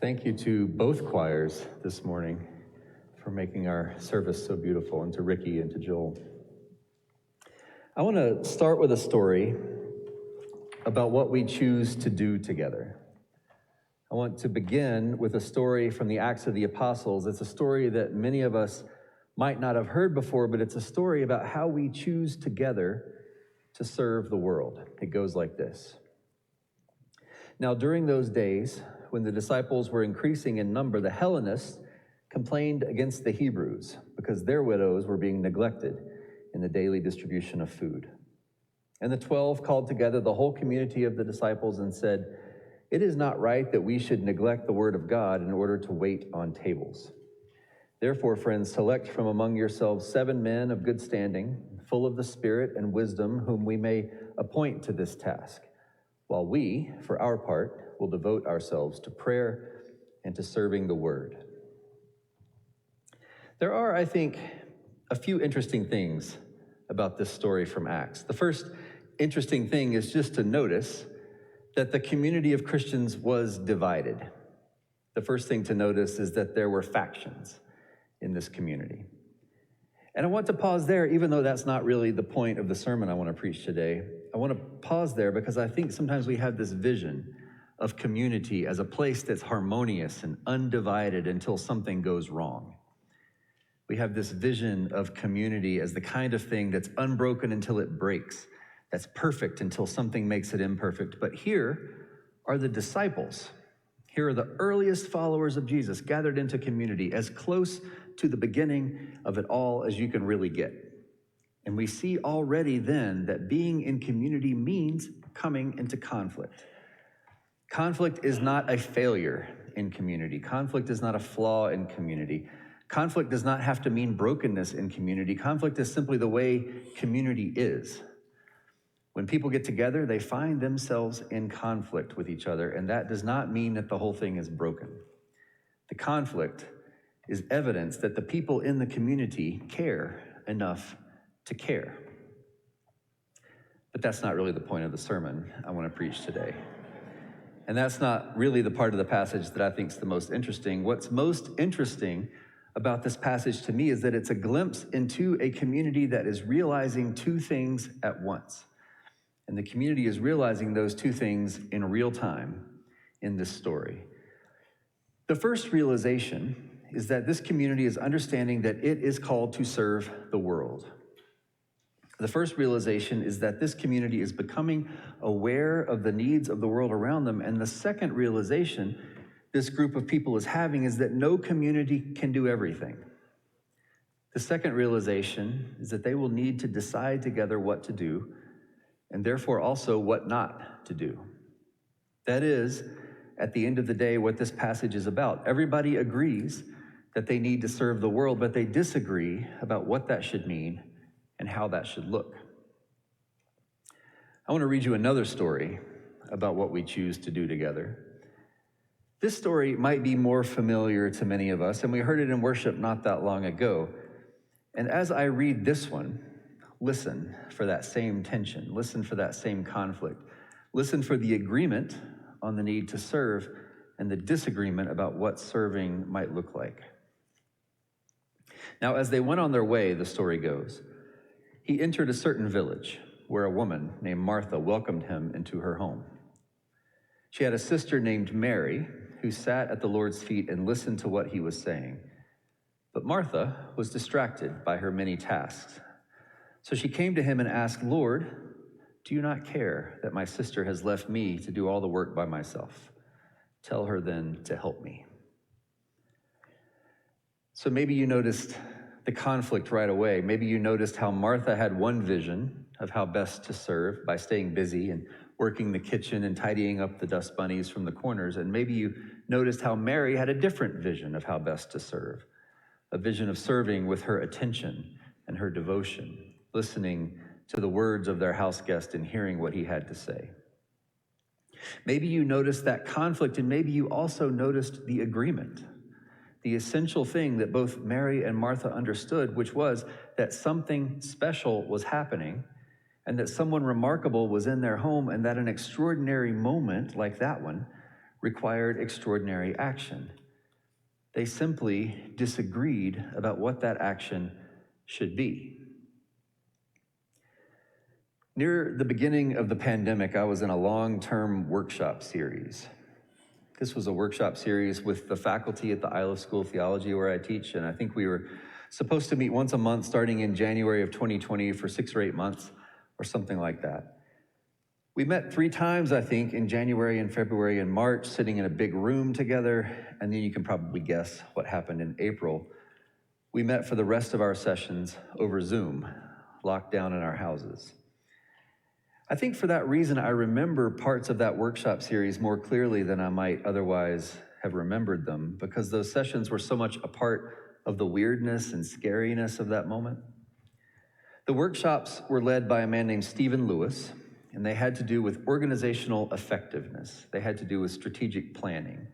thank you to both choirs this morning for making our service so beautiful, and to Ricky and to Joel. I want to start with a story about what we choose to do together. I want to begin with a story from the Acts of the Apostles. It's a story that many of us might not have heard before, but it's a story about how we choose together to serve the world. It goes like this. Now, during those days, when the disciples were increasing in number, the Hellenists complained against the Hebrews because their widows were being neglected in the daily distribution of food. And the 12 called together the whole community of the disciples and said, "It is not right that we should neglect the word of God in order to wait on tables. Therefore, friends, select from among yourselves 7 men of good standing, full of the Spirit and wisdom, whom we may appoint to this task, while we, for our part, will devote ourselves to prayer and to serving the word." There are, I think, a few interesting things about this story from Acts. The first interesting thing is just to notice that the community of Christians was divided. The first thing to notice is that there were factions in this community. And I want to pause there, even though that's not really the point of the sermon I want to preach today. I want to pause there because I think sometimes we have this vision of community as a place that's harmonious and undivided until something goes wrong. We have this vision of community as the kind of thing that's unbroken until it breaks, that's perfect until something makes it imperfect. But here are the disciples. Here are the earliest followers of Jesus gathered into community, as close to the beginning of it all as you can really get. And we see already then that being in community means coming into conflict. Conflict is not a failure in community. Conflict is not a flaw in community. Conflict does not have to mean brokenness in community. Conflict is simply the way community is. When people get together, they find themselves in conflict with each other, and that does not mean that the whole thing is broken. The conflict is evidence that the people in the community care enough to care. But that's not really the point of the sermon I want to preach today. And that's not really the part of the passage that I think is the most interesting. What's most interesting about this passage to me is that it's a glimpse into a community that is realizing 2 things at once. And the community is realizing those 2 things in real time in this story. The first realization is that this community is understanding that it is called to serve the world. The first realization is that this community is becoming aware of the needs of the world around them. And the second realization this group of people is having is that no community can do everything. The second realization is that they will need to decide together what to do, and therefore also what not to do. That is, at the end of the day, what this passage is about. Everybody agrees that they need to serve the world, but they disagree about what that should mean and how that should look. I want to read you another story about what we choose to do together. This story might be more familiar to many of us, and we heard it in worship not that long ago. And as I read this one, listen for that same tension, listen for that same conflict, listen for the agreement on the need to serve and the disagreement about what serving might look like. Now, as they went on their way, the story goes, he entered a certain village where a woman named Martha welcomed him into her home. She had a sister named Mary who sat at the Lord's feet and listened to what he was saying. But Martha was distracted by her many tasks. So she came to him and asked, "Lord, do you not care that my sister has left me to do all the work by myself? Tell her then to help me." So maybe you noticed the conflict right away. Maybe you noticed how Martha had one vision of how best to serve by staying busy and working the kitchen and tidying up the dust bunnies from the corners. And maybe you noticed how Mary had a different vision of how best to serve, a vision of serving with her attention and her devotion, listening to the words of their house guest and hearing what he had to say. Maybe you noticed that conflict, and maybe you also noticed the agreement, the essential thing that both Mary and Martha understood, which was that something special was happening and that someone remarkable was in their home, and that an extraordinary moment like that one required extraordinary action. They simply disagreed about what that action should be. Near the beginning of the pandemic, I was in a long-term workshop series. This was a workshop series with the faculty at the Isle School of Theology where I teach, and I think we were supposed to meet once a month starting in January of 2020 for 6 or 8 months or something like that. We met 3 times, I think, in January and February and March, sitting in a big room together, and then you can probably guess what happened in April. We met for the rest of our sessions over Zoom, locked down in our houses. I think for that reason, I remember parts of that workshop series more clearly than I might otherwise have remembered them, because those sessions were so much a part of the weirdness and scariness of that moment. The workshops were led by a man named Stephen Lewis, and they had to do with organizational effectiveness. They had to do with strategic planning.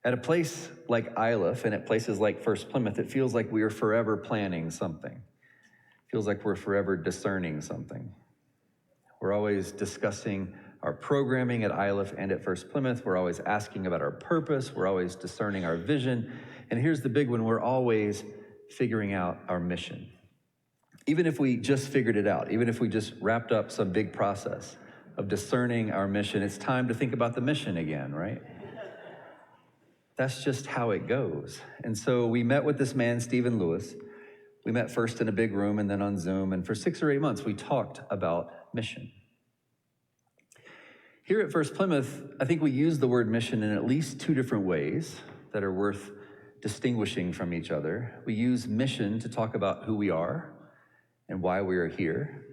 At a place like Iliff and at places like First Plymouth, it feels like we are forever planning something. It feels like we're forever discerning something. We're always discussing our programming at Iliff and at First Plymouth. We're always asking about our purpose. We're always discerning our vision. And here's the big one, we're always figuring out our mission. Even if we just figured it out, even if we just wrapped up some big process of discerning our mission, it's time to think about the mission again, right? That's just how it goes. And so we met with this man, Stephen Lewis. We met first in a big room and then on Zoom, and for 6 or 8 months, we talked about mission. Here at First Plymouth, I think we use the word mission in at least 2 different ways that are worth distinguishing from each other. We use mission to talk about who we are and why we are here.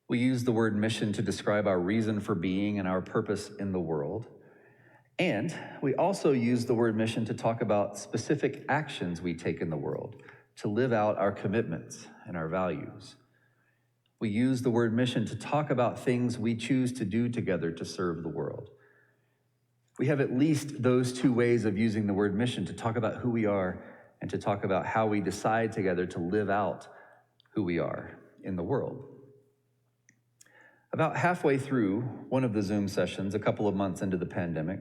We use the word mission to describe our reason for being and our purpose in the world. And we also use the word mission to talk about specific actions we take in the world to live out our commitments and our values. We use the word mission to talk about things we choose to do together to serve the world. We have at least those 2 ways of using the word mission to talk about who we are and to talk about how we decide together to live out who we are in the world. About halfway through one of the Zoom sessions, a couple of months into the pandemic,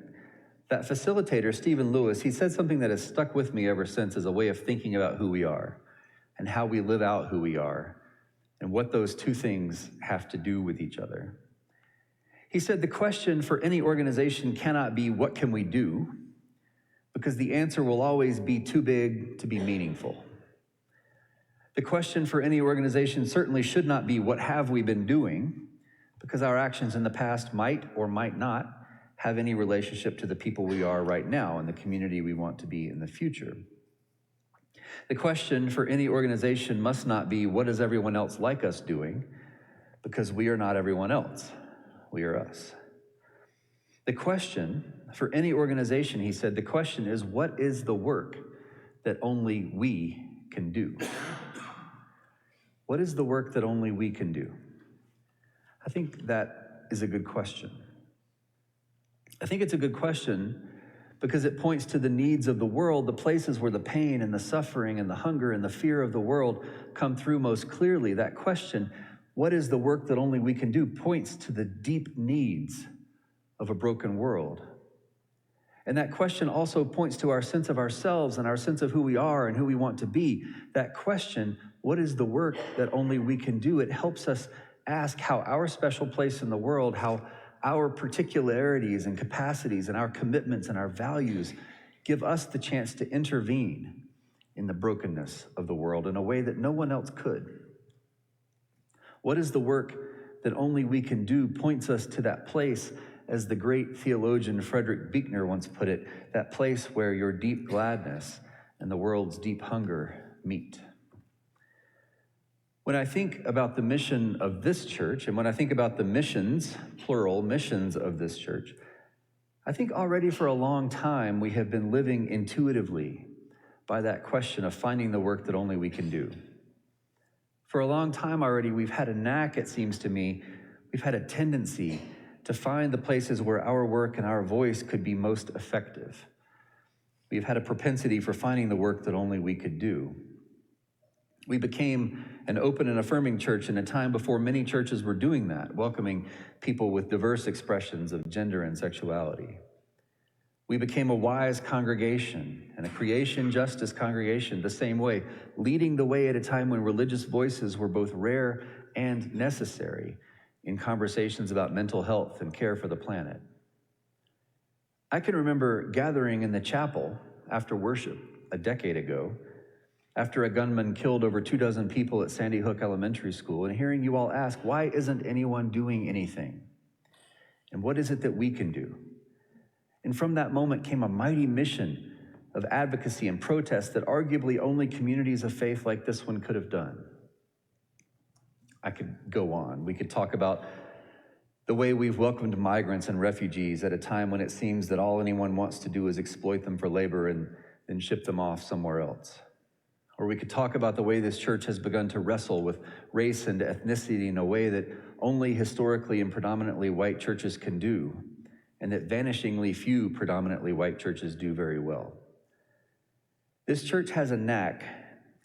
that facilitator, Stephen Lewis, he said something that has stuck with me ever since as a way of thinking about who we are and how we live out who we are and what those 2 things have to do with each other. He said the question for any organization cannot be, what can we do? Because the answer will always be too big to be meaningful. The question for any organization certainly should not be, what have we been doing? Because our actions in the past might or might not have any relationship to the people we are right now and the community we want to be in the future. The question for any organization must not be, what is everyone else like us doing? Because we are not everyone else. We are us. The question for any organization, he said, the question is, what is the work that only we can do? What is the work that only we can do? I think that is a good question. I think it's a good question because it points to the needs of the world, the places where the pain and the suffering and the hunger and the fear of the world come through most clearly. That question, what is the work that only we can do, points to the deep needs of a broken world. And that question also points to our sense of ourselves and our sense of who we are and who we want to be. That question, what is the work that only we can do? It helps us ask how our special place in the world, how our particularities and capacities and our commitments and our values give us the chance to intervene in the brokenness of the world in a way that no one else could. What is the work that only we can do points us to that place, as the great theologian Frederick Buechner once put it, that place where your deep gladness and the world's deep hunger meet. When I think about the mission of this church, and when I think about the missions, plural, missions of this church, I think already for a long time we have been living intuitively by that question of finding the work that only we can do. For a long time already, we've had a knack, it seems to me, we've had a tendency to find the places where our work and our voice could be most effective. We've had a propensity for finding the work that only we could do. We became an open and affirming church in a time before many churches were doing that, welcoming people with diverse expressions of gender and sexuality. We became a wise congregation and a creation justice congregation the same way, leading the way at a time when religious voices were both rare and necessary in conversations about mental health and care for the planet. I can remember gathering in the chapel after worship a decade ago, after a gunman killed over 24 people at Sandy Hook Elementary School, and hearing you all ask, why isn't anyone doing anything? And what is it that we can do? And from that moment came a mighty mission of advocacy and protest that arguably only communities of faith like this one could have done. I could go on. We could talk about the way we've welcomed migrants and refugees at a time when it seems that all anyone wants to do is exploit them for labor and then ship them off somewhere else. Or we could talk about the way this church has begun to wrestle with race and ethnicity in a way that only historically and predominantly white churches can do, and that vanishingly few predominantly white churches do very well. This church has a knack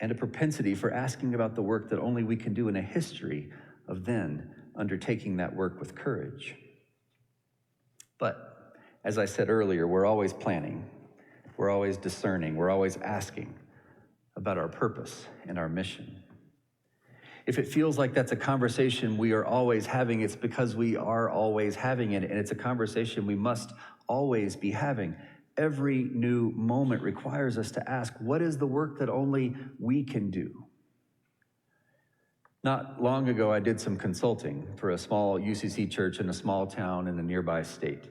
and a propensity for asking about the work that only we can do, in a history of then undertaking that work with courage. But, as I said earlier, we're always planning, we're always discerning, we're always asking about our purpose and our mission. If it feels like that's a conversation we are always having, it's because we are always having it, and it's a conversation we must always be having. Every new moment requires us to ask, what is the work that only we can do? Not long ago, I did some consulting for a small UCC church in a small town in a nearby state.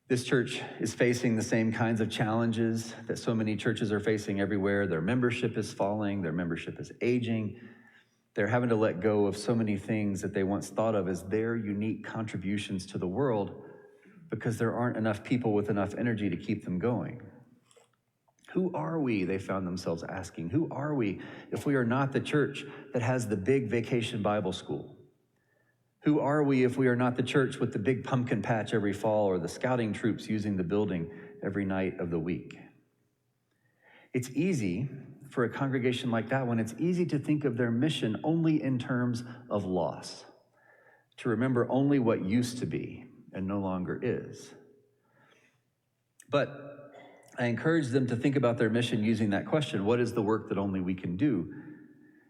This church is facing the same kinds of challenges that so many churches are facing everywhere. Their membership is falling, their membership is aging. They're having to let go of so many things that they once thought of as their unique contributions to the world because there aren't enough people with enough energy to keep them going. Who are we, they found themselves asking. Who are we if we are not the church that has the big vacation Bible school? Who are we if we are not the church with the big pumpkin patch every fall or the scouting troops using the building every night of the week? It's easy for a congregation like that one, it's easy to think of their mission only in terms of loss, to remember only what used to be and no longer is. But I encourage them to think about their mission using that question, what is the work that only we can do?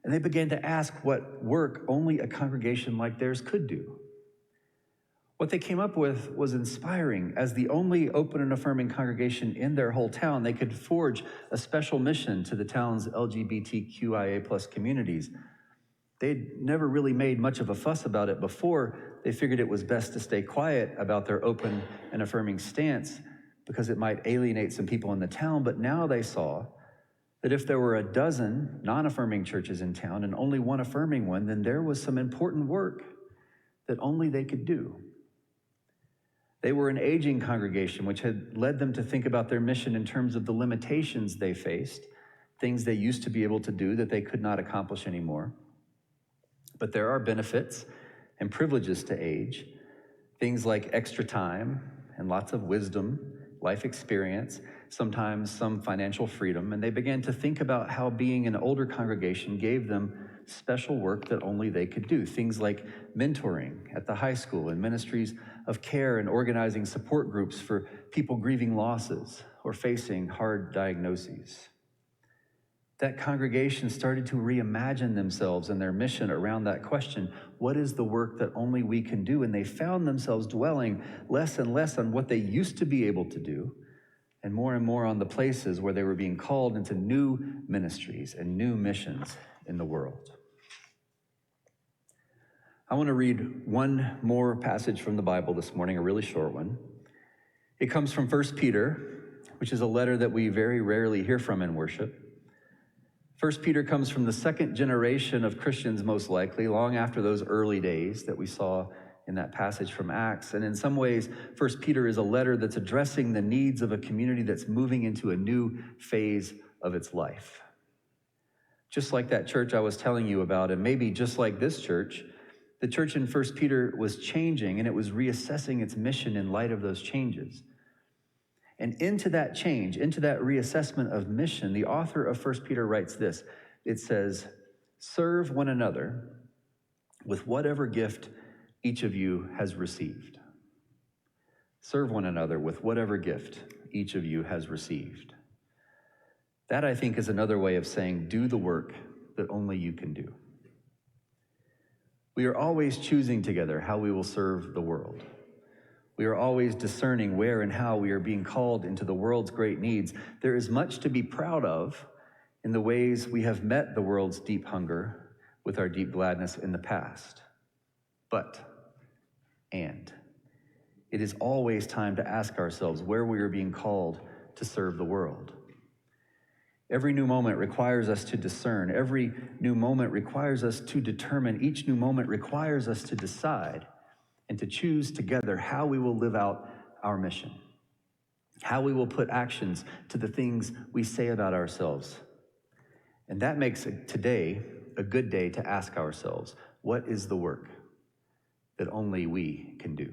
And they began to ask what work only a congregation like theirs could do. What they came up with was inspiring. As the only open and affirming congregation in their whole town, they could forge a special mission to the town's LGBTQIA+ communities. They'd never really made much of a fuss about it before. They figured it was best to stay quiet about their open and affirming stance because it might alienate some people in the town. But now they saw that if there were a dozen non-affirming churches in town and only one affirming one, then there was some important work that only they could do. They were an aging congregation, which had led them to think about their mission in terms of the limitations they faced, things they used to be able to do that they could not accomplish anymore. But there are benefits and privileges to age, things like extra time and lots of wisdom, life experience, sometimes some financial freedom, and they began to think about how being an older congregation gave them special work that only they could do. Things like mentoring at the high school and ministries of care and organizing support groups for people grieving losses or facing hard diagnoses. That congregation started to reimagine themselves and their mission around that question, what is the work that only we can do? And they found themselves dwelling less and less on what they used to be able to do and more on the places where they were being called into new ministries and new missions in the world. I want to read one more passage from the Bible this morning, a really short one. It comes from 1 Peter, which is a letter that we very rarely hear from in worship. 1 Peter comes from the second generation of Christians, most likely, long after those early days that we saw in that passage from Acts. And in some ways, 1 Peter is a letter that's addressing the needs of a community that's moving into a new phase of its life. Just like that church I was telling you about, and maybe just like this church, the church in 1 Peter was changing, and it was reassessing its mission in light of those changes. And into that change, into that reassessment of mission, the author of 1 Peter writes this. It says, serve one another with whatever gift each of you has received. Serve one another with whatever gift each of you has received. That, I think, is another way of saying, do the work that only you can do. We are always choosing together how we will serve the world. We are always discerning where and how we are being called into the world's great needs. There is much to be proud of in the ways we have met the world's deep hunger with our deep gladness in the past. And it is always time to ask ourselves where we are being called to serve the world. Every new moment requires us to discern. Every new moment requires us to determine. Each new moment requires us to decide and to choose together how we will live out our mission, how we will put actions to the things we say about ourselves. And that makes today a good day to ask ourselves, what is the work that only we can do?